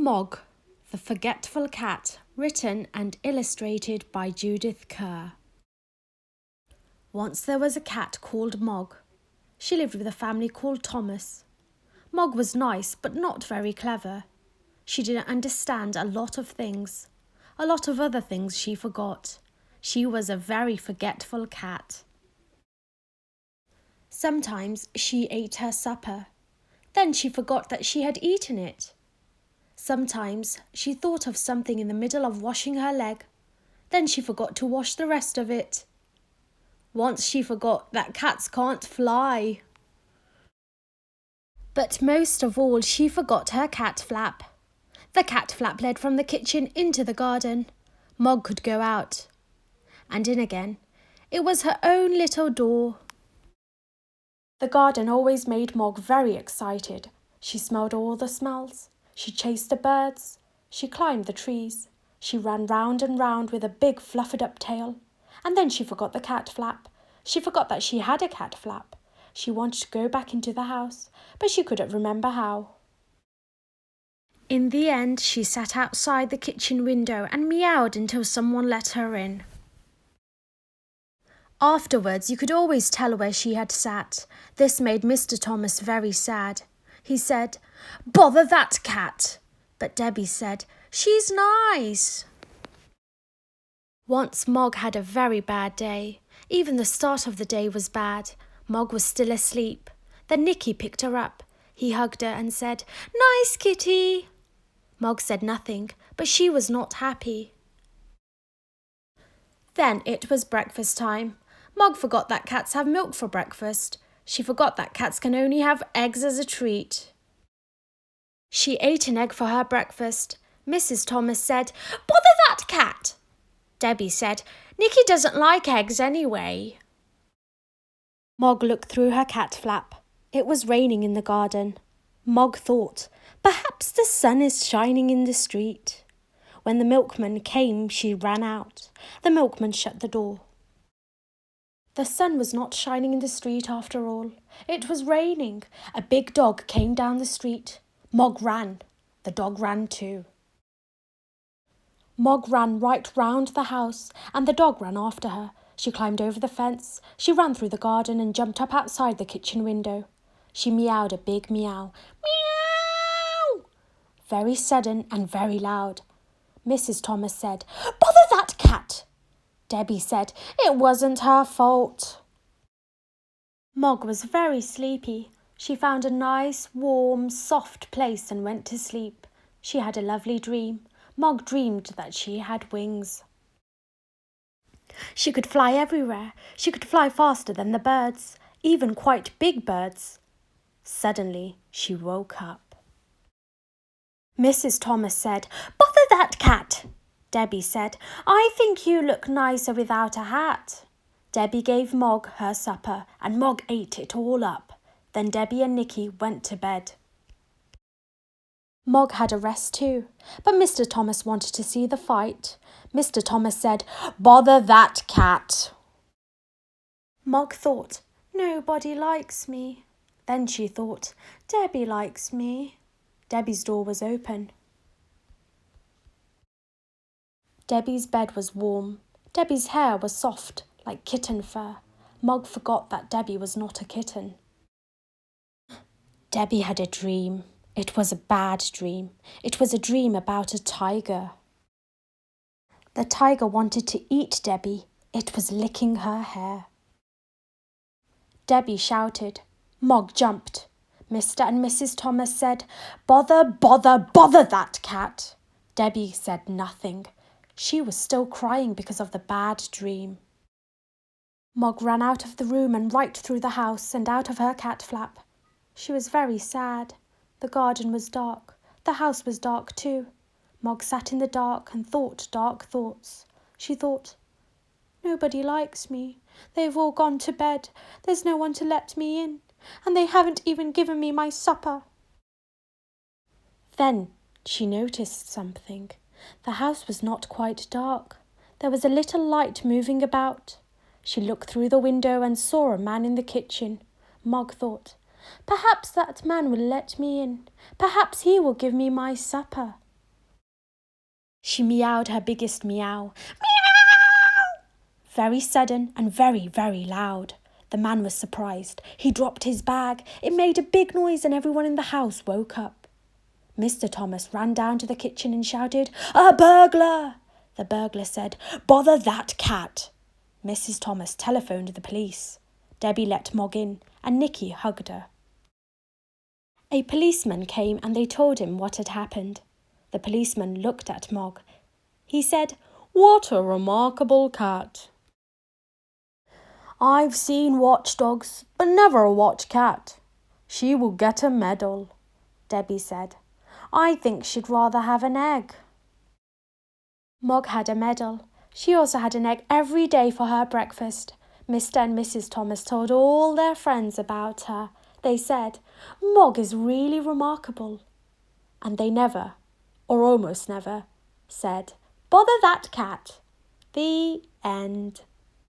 Mog, the Forgetful Cat, written and illustrated by Judith Kerr. Once there was a cat called Mog. She lived with a family called Thomas. Mog was nice but not very clever. She didn't understand a lot of things. A lot of other things she forgot. She was a very forgetful cat. Sometimes she ate her supper. Then she forgot that she had eaten it. Sometimes she thought of something in the middle of washing her leg. Then she forgot to wash the rest of it. Once she forgot that cats can't fly. But most of all, she forgot her cat flap. The cat flap led from the kitchen into the garden. Mog could go out and in again. It was her own little door. The garden always made Mog very excited. She smelled all the smells. She chased the birds. She climbed the trees. She ran round and round with a big fluffed up tail. And then she forgot the cat flap. She forgot that she had a cat flap. She wanted to go back into the house, but she couldn't remember how. In the end, she sat outside the kitchen window and meowed until someone let her in. Afterwards, you could always tell where she had sat. This made Mr. Thomas very sad. He said, "Bother that cat!" But Debbie said, "She's nice." Once Mog had a very bad day. Even the start of the day was bad. Mog was still asleep. Then Nicky picked her up. He hugged her and said, "Nice kitty." Mog said nothing, but she was not happy. Then it was breakfast time. Mog forgot that cats have milk for breakfast. She forgot that cats can only have eggs as a treat. She ate an egg for her breakfast. Mrs. Thomas said, "Bother that cat." Debbie said, "Nicky doesn't like eggs anyway." Mog looked through her cat flap. It was raining in the garden. Mog thought, perhaps the sun is shining in the street. When the milkman came, she ran out. The milkman shut the door. The sun was not shining in the street after all. It was raining. A big dog came down the street. Mog ran. The dog ran too. Mog ran right round the house, and the dog ran after her. She climbed over the fence. She ran through the garden and jumped up outside the kitchen window. She meowed a big meow. Meow! Very sudden and very loud. Mrs. Thomas said, "Bother that cat!" Debbie said, "It wasn't her fault." Mog was very sleepy. She found a nice, warm, soft place and went to sleep. She had a lovely dream. Mog dreamed that she had wings. She could fly everywhere. She could fly faster than the birds, even quite big birds. Suddenly, she woke up. Mrs. Thomas said, "Bother that cat!" Debbie said, "I think you look nicer without a hat." Debbie gave Mog her supper, and Mog ate it all up. Then Debbie and Nicky went to bed. Mog had a rest too, but Mr. Thomas wanted to see the fight. Mr. Thomas said, "Bother that cat." Mog thought, "Nobody likes me." Then she thought, "Debbie likes me." Debbie's door was open. Debbie's bed was warm. Debbie's hair was soft, like kitten fur. Mog forgot that Debbie was not a kitten. Debbie had a dream. It was a bad dream. It was a dream about a tiger. The tiger wanted to eat Debbie. It was licking her hair. Debbie shouted. Mog jumped. Mr. and Mrs. Thomas said, "Bother, bother, bother that cat." Debbie said nothing. She was still crying because of the bad dream. Mog ran out of the room and right through the house and out of her cat flap. She was very sad. The garden was dark. The house was dark too. Mog sat in the dark and thought dark thoughts. She thought, "Nobody likes me. They've all gone to bed. There's no one to let me in. And they haven't even given me my supper." Then she noticed something. The house was not quite dark. There was a little light moving about. She looked through the window and saw a man in the kitchen. Mog thought, "Perhaps that man will let me in. Perhaps he will give me my supper." She meowed her biggest meow. Meow! Very sudden and very, very loud. The man was surprised. He dropped his bag. It made a big noise and everyone in the house woke up. Mr. Thomas ran down to the kitchen and shouted, "A burglar!" The burglar said, "Bother that cat." Mrs. Thomas telephoned the police. Debbie let Mog in and Nicky hugged her. A policeman came and they told him what had happened. The policeman looked at Mog. He said, "What a remarkable cat." "I've seen watchdogs, but never a watch cat. She will get a medal," Debbie said. "I think she'd rather have an egg." Mog had a medal. She also had an egg every day for her breakfast. Mr. and Mrs. Thomas told all their friends about her. They said, "Mog is really remarkable." And they never, or almost never, said, "Bother that cat." The end.